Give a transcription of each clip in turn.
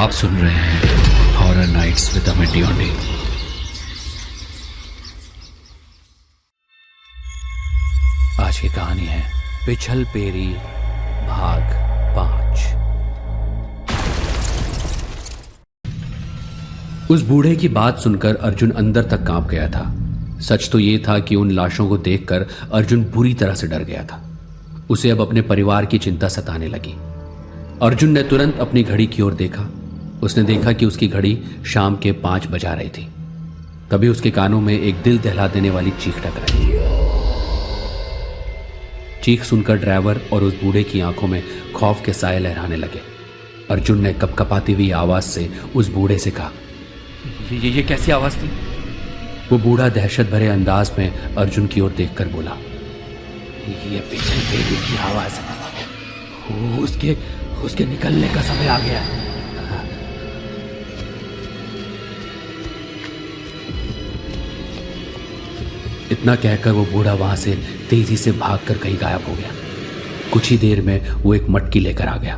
आप सुन रहे हैं हॉरर नाइट्स विद अमित डियोंडी। आज की कहानी है पिछल पेरी भाग 5। उस बूढ़े की बात सुनकर अर्जुन अंदर तक कांप गया था। सच तो यह था कि उन लाशों को देखकर अर्जुन बुरी तरह से डर गया था। उसे अब अपने परिवार की चिंता सताने लगी। अर्जुन ने तुरंत अपनी घड़ी की ओर देखा। उसने देखा कि उसकी घड़ी शाम के 5 बजा रही थी। तभी उसके कानों में एक दिल दहला देने वाली चीख टकराई। चीख सुनकर ड्राइवर और उस बूढ़े की आंखों में खौफ के साए लहराने लगे। अर्जुन ने कपकपाती हुई आवाज से उस बूढ़े से कहा, ये कैसी आवाज थी? वो बूढ़ा दहशत भरे अंदाज में अर्जुन की ओर देखकर बोला, ये पिछल पेरी की आवाज है। उसके निकलने का समय आ गया है। इतना कहकर वो बूढ़ा वहां से तेजी से भागकर कहीं गायब हो गया। कुछ ही देर में वो एक मटकी लेकर आ गया।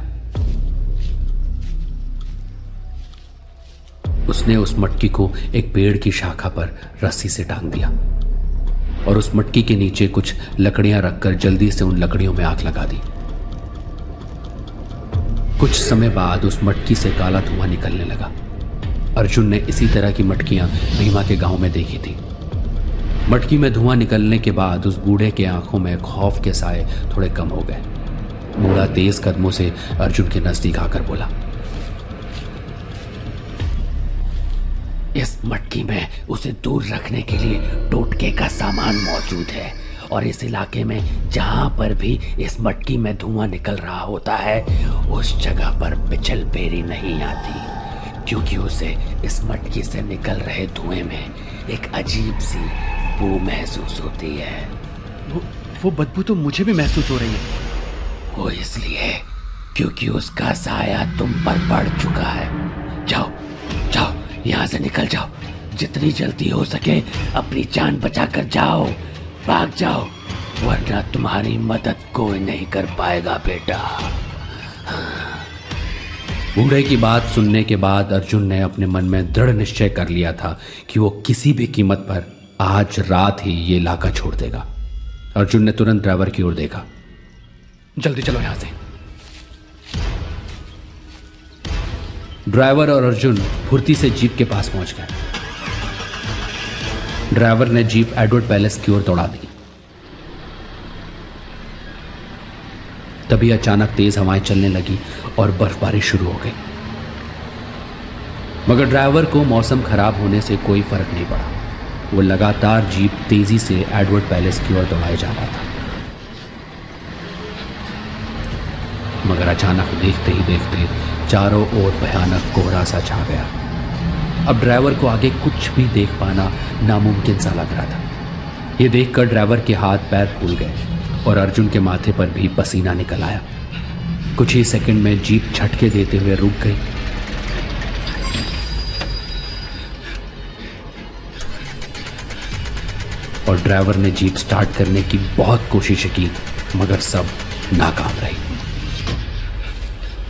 उसने उस मटकी को एक पेड़ की शाखा पर रस्सी से टांग दिया और उस मटकी के नीचे कुछ लकड़ियां रखकर जल्दी से उन लकड़ियों में आग लगा दी। कुछ समय बाद उस मटकी से काला धुआं निकलने लगा। अर्जुन ने इसी तरह की मटकियां भीमा के गांव में देखी थी। मटकी में धुआं निकलने के बाद उस बूढ़े के आंखों में खौफ के साए थोड़े कम हो गए। बूढ़ा तेज कदमों से अर्जुन के नजदीक आकर बोला, इस मटकी में उसे दूर रखने के लिए टोटके का सामान मौजूद है और इस इलाके में जहां पर भी इस मटकी में धुआं निकल रहा होता है उस जगह पर पिछल पेरी नहीं आती, क्योंकि उसे इस मटकी से निकल रहे धुएं में एक अजीब सी बू महसूस होती है। वो बदबू तो मुझे भी महसूस हो रही है। वो इसलिए क्योंकि उसका साया तुम पर पड़ चुका है। जाओ जाओ, यहाँ से निकल जाओ। जितनी जल्दी हो सके अपनी जान बचाकर जाओ, भाग जाओ, वरना तुम्हारी मदद कोई नहीं कर पाएगा बेटा। बूढ़े की बात सुनने के बाद अर्जुन ने अपने मन में दृढ़ निश्चय कर लिया था कि वो किसी भी कीमत पर आज रात ही ये इलाका छोड़ देगा। अर्जुन ने तुरंत ड्राइवर की ओर देखा, जल्दी चलो यहां से। ड्राइवर और अर्जुन फुर्ती से जीप के पास पहुंच गए। ड्राइवर ने जीप एडवर्ड पैलेस की ओर दौड़ा दी। तभी अचानक तेज हवाएं चलने लगी और बर्फबारी शुरू हो गई। मगर ड्राइवर को मौसम खराब होने से कोई फर्क नहीं पड़ा। वो लगातार जीप तेजी से एडवर्ड पैलेस की ओर दौड़ाए जा रहा था। मगर अचानक देखते ही देखते चारों ओर भयानक कोहरा सा छा गया। अब ड्राइवर को आगे कुछ भी देख पाना नामुमकिन सा लग रहा था। यह देखकर ड्राइवर के हाथ पैर फूल गए और अर्जुन के माथे पर भी पसीना निकल आया। कुछ ही सेकंड में जीप झटके देते हुए रुक गई। और ड्राइवर ने जीप स्टार्ट करने की बहुत कोशिश की, मगर सब नाकाम रही।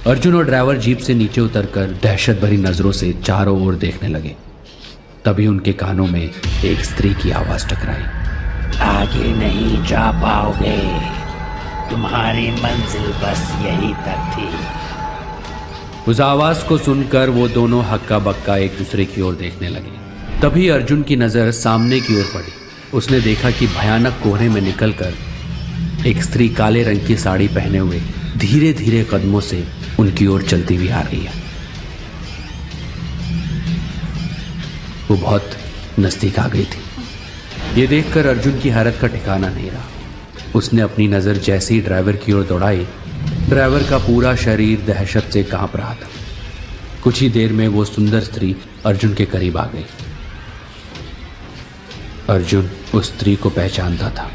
अर्जुन और ड्राइवर जीप से नीचे उतरकर दहशत भरी नजरों से चारों ओर देखने लगे। तभी उनके कानों में एक स्त्री की आवाज टकराई, आगे नहीं जा पाओगे, तुम्हारी मंजिल बस यहीं तक थी। उस आवाज को सुनकर वो दोनों हक्का बक्का एक दूसरे की ओर देखने लगे। तभी अर्जुन की नजर सामने की ओर पड़ी। उसने देखा कि भयानक कोहरे में निकलकर एक स्त्री काले रंग की साड़ी पहने हुए धीरे धीरे कदमों से उनकी ओर चलती हुई आ रही है। वो बहुत नजदीक आ गई थी। ये देखकर अर्जुन की हैरत का ठिकाना नहीं रहा। उसने अपनी नजर जैसे ही ड्राइवर की ओर दौड़ाई, ड्राइवर का पूरा शरीर दहशत से कांप रहा था। कुछ ही देर में वो सुंदर स्त्री अर्जुन के करीब आ गई। अर्जुन उस स्त्री को पहचानता था।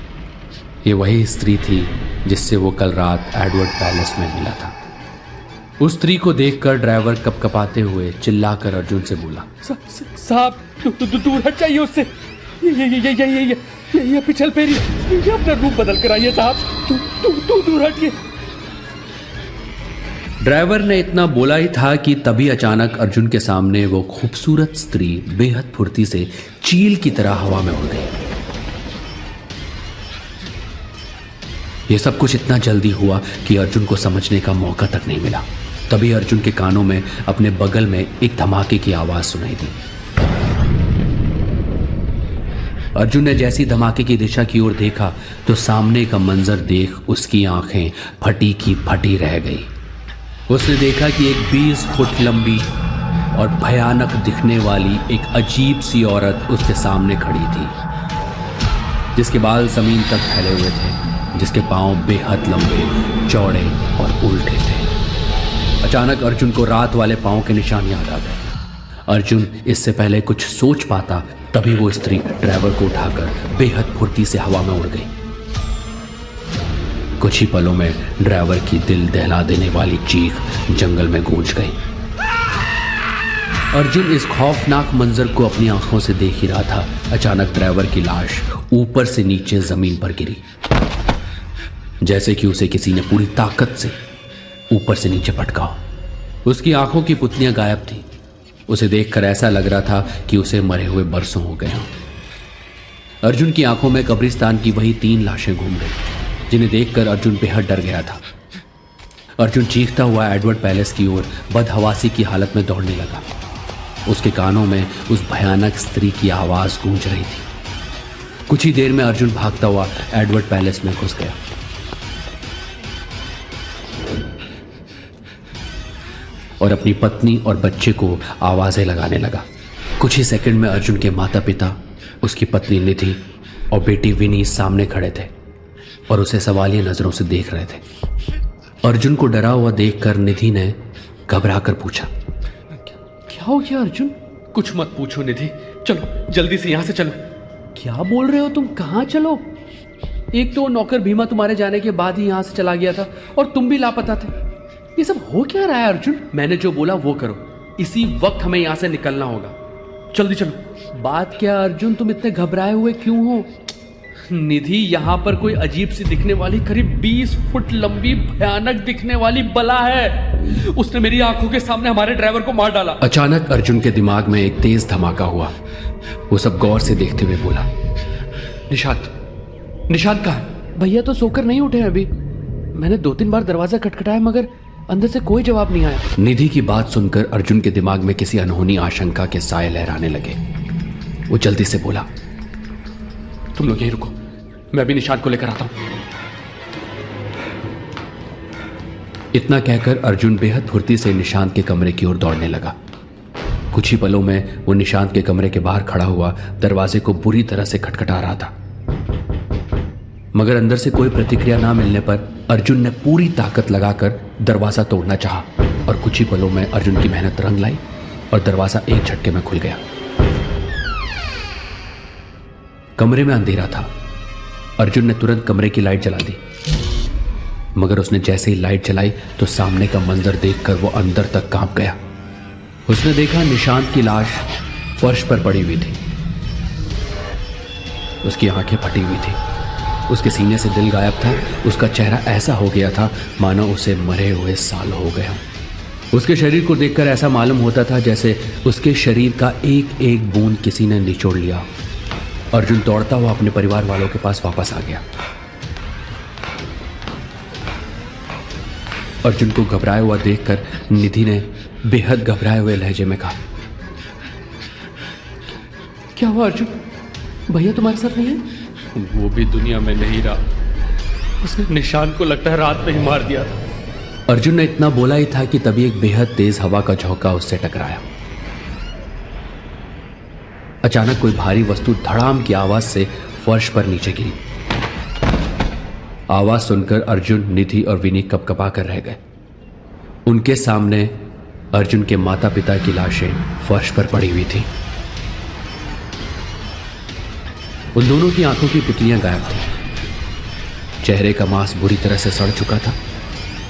ये वही स्त्री थी जिससे वो कल रात एडवर्ड पैलेस में मिला था। उस स्त्री को देखकर ड्राइवर कपकपाते हुए चिल्लाकर अर्जुन से बोला, साहब दूर हट जाइए उससे। ये पिछल पेरी, ये अपना रूप बदल कर आइए साहब। दूर हटिए। ड्राइवर ने इतना बोला ही था कि तभी अचानक अर्जुन के सामने वो खूबसूरत स्त्री बेहद फुर्ती से चील की तरह हवा में उड़ गई। ये सब कुछ इतना जल्दी हुआ कि अर्जुन को समझने का मौका तक नहीं मिला। तभी अर्जुन के कानों में अपने बगल में एक धमाके की आवाज सुनाई दी। अर्जुन ने जैसी धमाके की दिशा की ओर देखा तो सामने का मंजर देख उसकी आंखें फटी की फटी रह गई। उसने देखा कि एक 20 फुट लंबी और भयानक दिखने वाली एक अजीब सी औरत उसके सामने खड़ी थी, जिसके बाल जमीन तक फैले हुए थे, जिसके पांव बेहद लंबे, चौड़े और उल्टे थे। अचानक अर्जुन को रात वाले पांव के निशान याद आ गए। अर्जुन इससे पहले कुछ सोच पाता तभी वो स्त्री ड्राइवर को उठाकर बेहद फुर्ती से हवा में उड़ गई। कुछ ही पलों में ड्राइवर की दिल दहला देने वाली चीख जंगल में गूंज गई। अर्जुन इस खौफनाक मंजर को अपनी आंखों से देख ही रहा था। अचानक ड्राइवर की लाश ऊपर से नीचे जमीन पर गिरी, जैसे कि उसे किसी ने पूरी ताकत से ऊपर से नीचे पटका हो। उसकी आंखों की पुतलियां गायब थी। उसे देखकर ऐसा लग रहा था कि उसे मरे हुए बरसों हो गए हों। अर्जुन की आंखों में कब्रिस्तान की वही 3 लाशें घूम गई, जिन्हें देखकर अर्जुन बेहद डर गया था। अर्जुन चीखता हुआ एडवर्ड पैलेस की ओर बदहवासी की हालत में दौड़ने लगा। उसके कानों में उस भयानक स्त्री की आवाज गूंज रही थी। कुछ ही देर में अर्जुन भागता हुआ एडवर्ड पैलेस में घुस गया और अपनी पत्नी और बच्चे को आवाजें लगाने लगा। कुछ ही सेकंड में अर्जुन के माता पिता, उसकी पत्नी निधि और बेटी विनी सामने खड़े थे और उसे सवालिया नजरों से देख रहे थे। अर्जुन को डरा हुआ देखकर निधि ने घबराकर पूछा, क्या हो गया अर्जुन? कुछ मत पूछो निधि, चलो जल्दी से यहां से चलो। क्या बोल रहे हो तुम? कहां चलो? एक तो नौकर भीमा तुम्हारे जाने के बाद ही यहां से चला गया था और तुम भी लापता थे। ये सब हो क्या रहा है अर्जुन? मैंने जो बोला वो करो, इसी वक्त हमें यहां से निकलना होगा। जल्दी चलो। बात क्या अर्जुन, तुम इतने घबराए हुए क्यों हो? निधि, यहां पर कोई अजीब सी दिखने वाली करीब 20 फुट लंबी भयानक दिखने वाली बला है। उसने मेरी आंखों के सामने हमारे ड्राइवर को मार डाला। अचानक अर्जुन के दिमाग में एक तेज धमाका हुआ। वो सब गौर से देखते हुए बोला, निशांत कहाँ है? भैया तो सोकर नहीं उठे अभी। मैंने 2-3 बार दरवाजा खटखटाया मगर अंदर से कोई जवाब नहीं आया। निधि की बात सुनकर अर्जुन के दिमाग में किसी अनहोनी आशंका के साए लहराने लगे। वो जल्दी से बोला, तुम लोग यहीं रुको, मैं भी निशांत को लेकर आता हूं। इतना कहकर अर्जुन बेहद फुर्ती से निशांत के कमरे की ओर दौड़ने लगा। कुछ ही पलों में वो निशांत के कमरे के बाहर खड़ा हुआ दरवाजे को बुरी तरह से खटखटा रहा था, मगर अंदर से कोई प्रतिक्रिया ना मिलने पर अर्जुन ने पूरी ताकत लगाकर दरवाजा तोड़ना चाहा और कुछ ही पलों में अर्जुन की मेहनत रंग लाई और दरवाजा एक झटके में खुल गया। कमरे में अंधेरा था। अर्जुन ने तुरंत कमरे की लाइट जला दी, मगर उसने जैसे ही लाइट जलाई तो सामने का मंजर देखकर वो अंदर तक कांप गया। उसने देखा निशांत की लाश फर्श पर पड़ी हुई थी। उसकी आंखें फटी हुई थी, उसके सीने से दिल गायब था। उसका चेहरा ऐसा हो गया था मानो उसे मरे हुए साल हो गया। उसके शरीर को देखकर ऐसा मालूम होता था जैसे उसके शरीर का एक एक बूंद किसी ने निचोड़ लिया। अर्जुन दौड़ता हुआ अपने परिवार वालों के पास वापस आ गया। अर्जुन को घबराया हुआ देखकर निधि ने बेहद घबराए हुए लहजे में कहा, क्या हुआ अर्जुन? भैया तुम्हारे साथ नहीं है? वो भी दुनिया में नहीं रहा। उसने निशान को लगता है रात में ही मार दिया था। अर्जुन ने इतना बोला ही था कि तभी एक बेहद तेज हवा का झोंका उससे टकराया। अचानक कोई भारी वस्तु धड़ाम की आवाज से फर्श पर नीचे गिरी। आवाज सुनकर अर्जुन, निधि और विनी कपकपा कर रह गए। उनके सामने अर्जुन के माता पिता की लाशें फर्श पर पड़ी हुई थी। उन दोनों की आंखों की पुतलियां गायब थी। चेहरे का मांस बुरी तरह से सड़ चुका था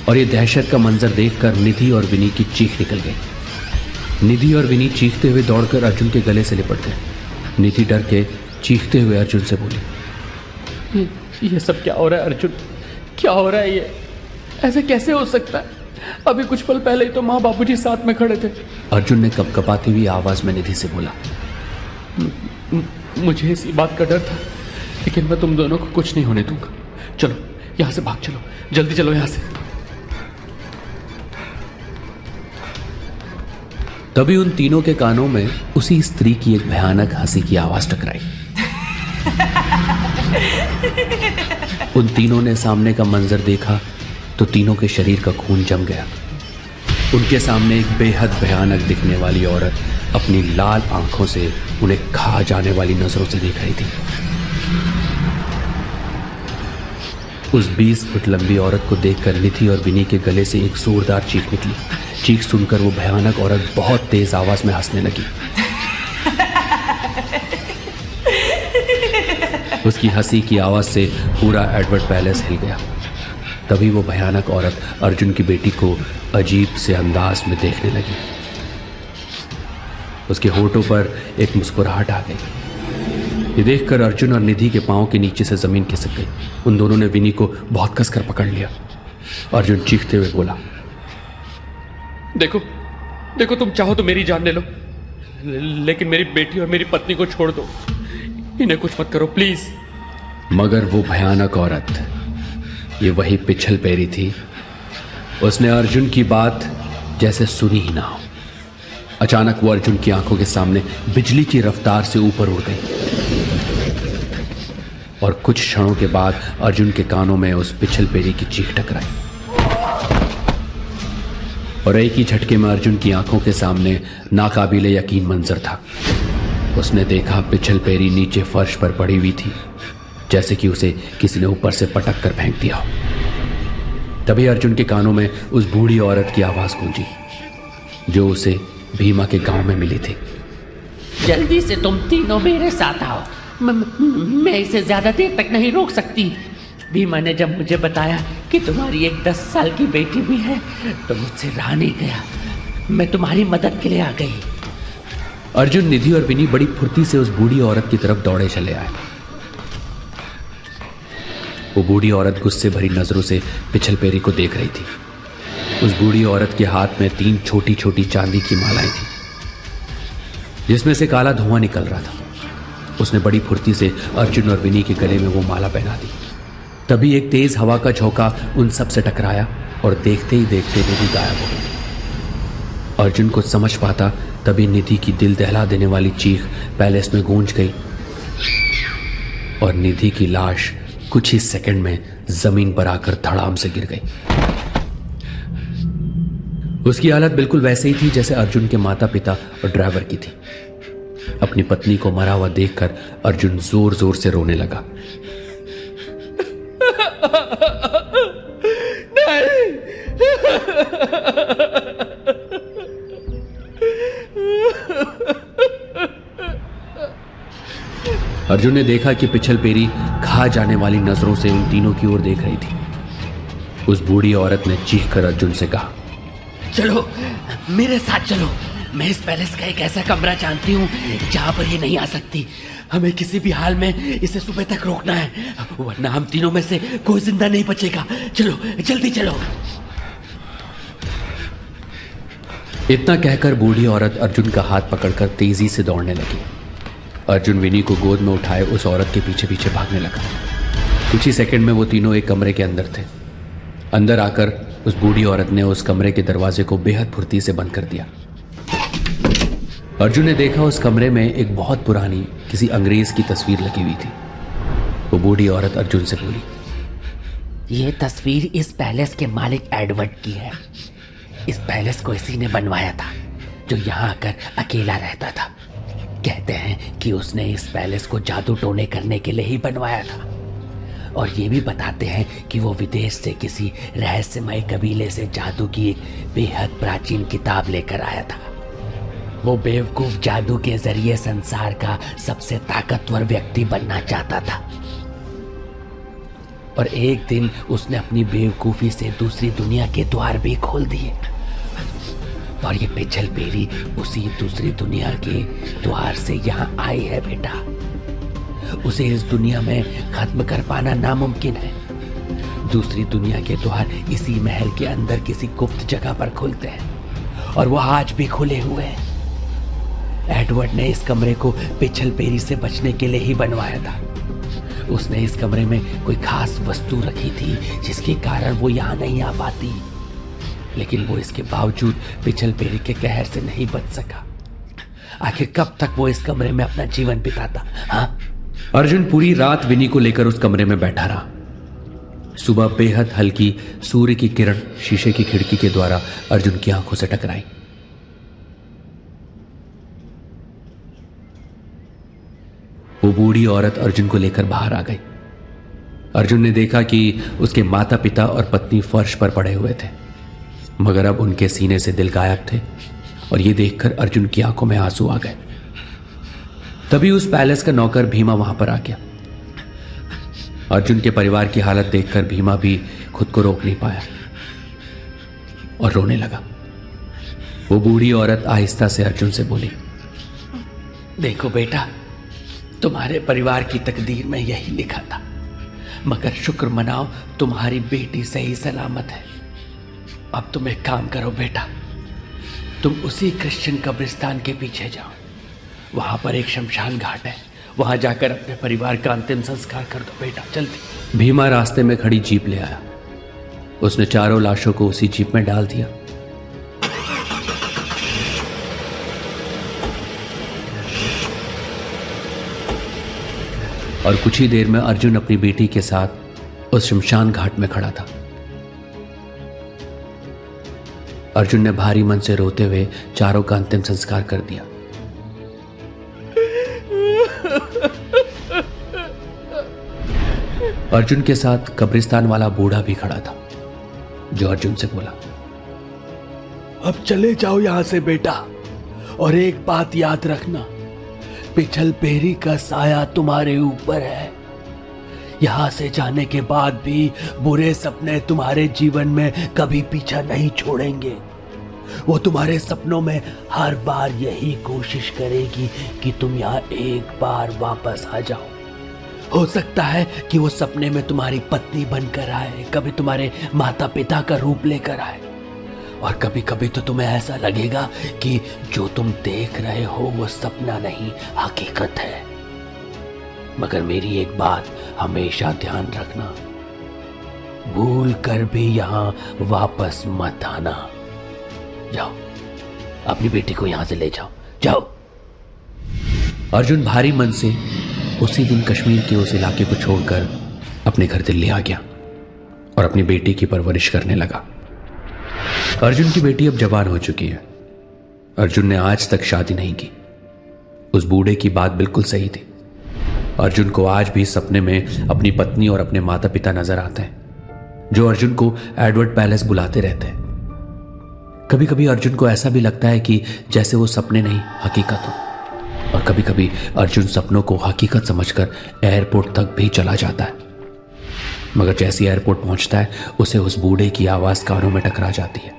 और यह दहशत का मंजर देखकर निधि और विनी की चीख निकल गई। निधि और विनी चीखते हुए दौड़कर अर्जुन के गले से लिपट गए। निधि डर के चीखते हुए अर्जुन से बोली, ये सब क्या हो रहा है अर्जुन? क्या हो रहा है? ये ऐसे कैसे हो सकता है? अभी कुछ पल पहले ही तो माँ बाबूजी साथ में खड़े थे। अर्जुन ने कपकपाती हुई आवाज में निधि से बोला। मुझे इसी बात का डर था, लेकिन मैं तुम दोनों को कुछ नहीं होने दूंगा। चलो यहां से भाग चलो, जल्दी चलो यहां से। तभी उन तीनों के कानों में उसी स्त्री की एक भयानक हंसी की आवाज टकराई। उन तीनों ने सामने का मंजर देखा तो तीनों के शरीर का खून जम गया। उनके सामने एक बेहद भयानक दिखने वाली औरत अपनी लाल आंखों से उन्हें खा जाने वाली नजरों से देख रही थी। उस 20 फुट लंबी औरत को देखकर निधि और विनी के गले से एक जोरदार चीख निकली। चीख सुनकर वो भयानक औरत बहुत तेज आवाज में हंसने लगी। उसकी हंसी की आवाज से पूरा एडवर्ड पैलेस हिल गया। तभी वो भयानक औरत अर्जुन की बेटी को अजीब से अंदाज में देखने लगी। उसके होठों पर एक मुस्कुराहट आ गई। ये देखकर अर्जुन और निधि के पांव के नीचे से जमीन खिसक गई। उन दोनों ने विनी को बहुत कसकर पकड़ लिया। अर्जुन चीखते हुए बोला, देखो देखो, तुम चाहो तो मेरी जान ले लो, लेकिन मेरी बेटी और मेरी पत्नी को छोड़ दो। इन्हें कुछ मत करो प्लीज। मगर वो भयानक औरत, ये वही पिछल पैरी थी। उसने अर्जुन की बात जैसे सुनी ही ना हो। अचानक वो अर्जुन की आंखों के सामने बिजली की रफ्तार से ऊपर उड़ गई और कुछ क्षणों के बाद अर्जुन के कानों में उस पिछल पैरी की चीख टकराई और एक ही झटके में अर्जुन की आंखों के सामने नाकाबिले यकीन मंजर था। उसने देखा पिछल पैरी नीचे फर्श पर पड़ी हुई थी, जैसे कि उसे किसी ने ऊपर से पटक कर फेंक दिया हो। तभी अर्जुन के कानों में उस बूढ़ी औरत की आवाज गूंजी जो उसे भीमा के गांव में मिली थी। जल्दी से तुम तीनों मेरे साथ आओ, मैं इसे ज्यादा देर तक नहीं रोक सकती। भीमा ने जब मुझे बताया कि तुम्हारी एक 10 साल की बेटी भी है तो मुझसे रहा नहीं गया। मैं तुम्हारी मदद के लिए आ गई। अर्जुन, निधि और विनी बड़ी फुर्ती से उस बूढ़ी औरत की तरफ दौड़े चले आए। वो बूढ़ी औरत गुस्से भरी नजरों से पिछल पैरी को देख रही थी। उस बूढ़ी औरत के हाथ में 3 छोटी छोटी चांदी की मालाएं थी, जिसमें से काला धुआं निकल रहा था। उसने बड़ी फुर्ती से अर्जुन और विनी के गले में वो माला पहना दी। तभी एक तेज हवा का झोंका उन सब से टकराया और देखते ही देखते निधि गायब हो गई। अर्जुन कुछ समझ पाता तभी निधि की दिल दहला देने वाली चीख पैलेस में गूंज गई और निधि की लाश कुछ ही सेकंड में जमीन पर आकर धड़ाम से गिर गई। उसकी हालत बिल्कुल वैसे ही थी जैसे अर्जुन के माता पिता और ड्राइवर की थी। अपनी पत्नी को मरा हुआ देखकर अर्जुन जोर जोर से रोने लगा। अर्जुन ने देखा कि पिछल पैरी खा जाने वाली नजरों से उन तीनों की ओर देख रही थी। उस बूढ़ी औरत ने चीख कर अर्जुन से कहा, चलो मेरे साथ चलो। मैं इस पैलेस का एक ऐसा कमरा जानती हूँ जहाँ पर ये नहीं आ सकती। हमें किसी भी हाल में इसे सुबह तक रोकना है, वरना हम तीनों में से कोई जिंदा नहीं बचेगा। चलो जल्दी चलो। इतना कहकर बूढ़ी औरत अर्जुन का हाथ पकड़कर तेजी से दौड़ने लगी। अर्जुन विनी को गोद में उठाए उस औरत के पीछे पीछे भागने लगा। कुछ ही सेकंड में वो तीनों एक कमरे के अंदर थे। अंदर आकर उस बूढ़ी औरत ने उस कमरे के दरवाजे को बेहद फुर्ती से बंद कर दिया। अर्जुन ने देखा उस कमरे में एक बहुत पुरानी किसी अंग्रेज की तस्वीर लगी हुई थी। वो बूढ़ी औरत अर्जुन से बोली, ये तस्वीर इस पैलेस के मालिक एडवर्ड की है। इस पैलेस को इसी ने बनवाया था, जो यहाँ आकर अकेला रहता था। कहते हैं कि उसने इस पैलेस को जादू टोने करने के लिए ही बनवाया था। और ये भी बताते हैं कि वो विदेश से किसी रहस्यमय कबीले से जादू की एक बेहद प्राचीन किताब लेकर आया था। वो बेवकूफ जादू के जरिए संसार का सबसे ताकतवर व्यक्ति बनना चाहता था और एक दिन उसने अपनी बेवकूफी से दूसरी दुनिया के द्वार भी खोल दिए। और ये पिछल पैरी उसी दूसरी दुनिया के द्वार से यहाँ आई है बेटा। उसे इस दुनिया में खत्म कर पाना नामुमकिन है। दूसरी दुनिया के द्वार इसी महल के अंदर किसी गुप्त जगह पर खुलते हैं और वो आज भी खुले हुए हैं। एडवर्ड ने इस कमरे को पिछल पेरी से बचने के लिए ही बनवाया था। उसने इस कमरे में कोई खास वस्तु रखी थी जिसके कारण वो यहाँ नहीं आ पाती, लेकिन वो इसके बावजूद पिछल पेरी के कहर से नहीं बच सका। आखिर कब तक वो इस कमरे में अपना जीवन बिताता? हाँ, अर्जुन पूरी रात विनी को लेकर उस कमरे में बैठा रहा। सुबह बेहद हल्की सूर्य की किरण शीशे की खिड़की के द्वारा अर्जुन की आंखों से टकराई। वो बूढ़ी औरत अर्जुन को लेकर बाहर आ गई। अर्जुन ने देखा कि उसके माता पिता और पत्नी फर्श पर पड़े हुए थे, मगर अब उनके सीने से दिल गायब थे और ये देखकर अर्जुन की आंखों में आंसू आ गए। तभी उस पैलेस का नौकर भीमा वहां पर आ गया। अर्जुन के परिवार की हालत देखकर भीमा भी खुद को रोक नहीं पाया और रोने लगा। वो बूढ़ी औरत आहिस्ता से अर्जुन से बोली, देखो बेटा, तुम्हारे परिवार की तकदीर में यही लिखा था, मगर शुक्र मनाओ तुम्हारी बेटी सही सलामत है। अब तुम एक काम करो बेटा, तुम उसी क्रिश्चियन कब्रिस्तान के पीछे जाओ। वहां पर एक शमशान घाट है, वहां जाकर अपने परिवार का अंतिम संस्कार कर दो बेटा, जल्दी। भीमा रास्ते में खड़ी जीप ले आया। उसने चारों लाशों को उसी जीप में डाल दिया। और कुछ ही देर में अर्जुन अपनी बेटी के साथ उस शमशान घाट में खड़ा था। अर्जुन ने भारी मन से रोते हुए चारों का अंतिम संस्कार कर दिया। अर्जुन के साथ कब्रिस्तान वाला बूढ़ा भी खड़ा था, जो अर्जुन से बोला, अब चले जाओ यहां से बेटा, और एक बात याद रखना, पिछल पेरी का साया तुम्हारे ऊपर है। यहां से जाने के बाद भी बुरे सपने तुम्हारे जीवन में कभी पीछा नहीं छोड़ेंगे। वो तुम्हारे सपनों में हर बार यही कोशिश करेगी कि तुम यहाँ एक बार वापस आ जाओ। हो सकता है कि वो सपने में तुम्हारी पत्नी बनकर आए, कभी तुम्हारे माता पिता का रूप लेकर आए, और कभी कभी तो तुम्हें ऐसा लगेगा कि जो तुम देख रहे हो वो सपना नहीं, हकीकत है। मगर मेरी एक बात हमेशा ध्यान रखना, भूल कर भी यहाँ वापस मत आना। जाओ, अपनी बेटी को यहाँ से ले जाओ, जाओ। अर्जुन भारी मन से उसी दिन कश्मीर के उस इलाके को छोड़कर अपने घर दिल्ली आ गया और अपनी बेटी की परवरिश करने लगा। अर्जुन की बेटी अब जवान हो चुकी है। अर्जुन ने आज तक शादी नहीं की। उस बूढ़े की बात बिल्कुल सही थी। अर्जुन को आज भी सपने में अपनी पत्नी और अपने माता पिता नजर आते हैं, जो अर्जुन को एडवर्ड पैलेस बुलाते रहते हैं। कभी कभी अर्जुन को ऐसा भी लगता है कि जैसे वो सपने नहीं, हकीकत हो, और कभी कभी अर्जुन सपनों को हकीकत समझकर एयरपोर्ट तक भी चला जाता है। मगर जैसे एयरपोर्ट पहुंचता है, उसे उस बूढ़े की आवाज कानों में टकरा जाती है।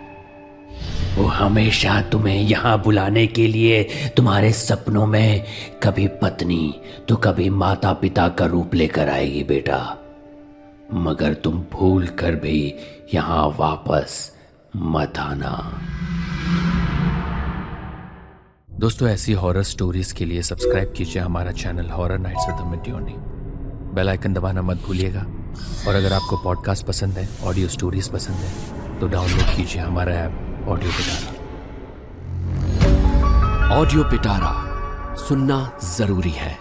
वो हमेशा तुम्हें यहाँ बुलाने के लिए तुम्हारे सपनों में कभी पत्नी तो कभी माता पिता का रूप लेकर आएगी बेटा, मगर तुम भूल कर भी यहाँ वापस मत आना। दोस्तों, ऐसी हॉरर स्टोरीज के लिए सब्सक्राइब कीजिए हमारा channel horror nights with Amit Dyoni. Bell icon दबाना मत भूलिएगा। और अगर आपको पॉडकास्ट पसंद है, ऑडियो स्टोरीज पसंद है, तो डाउनलोड कीजिए हमारा ऐप ऑडियो पिटारा। ऑडियो पिटारा सुनना जरूरी है।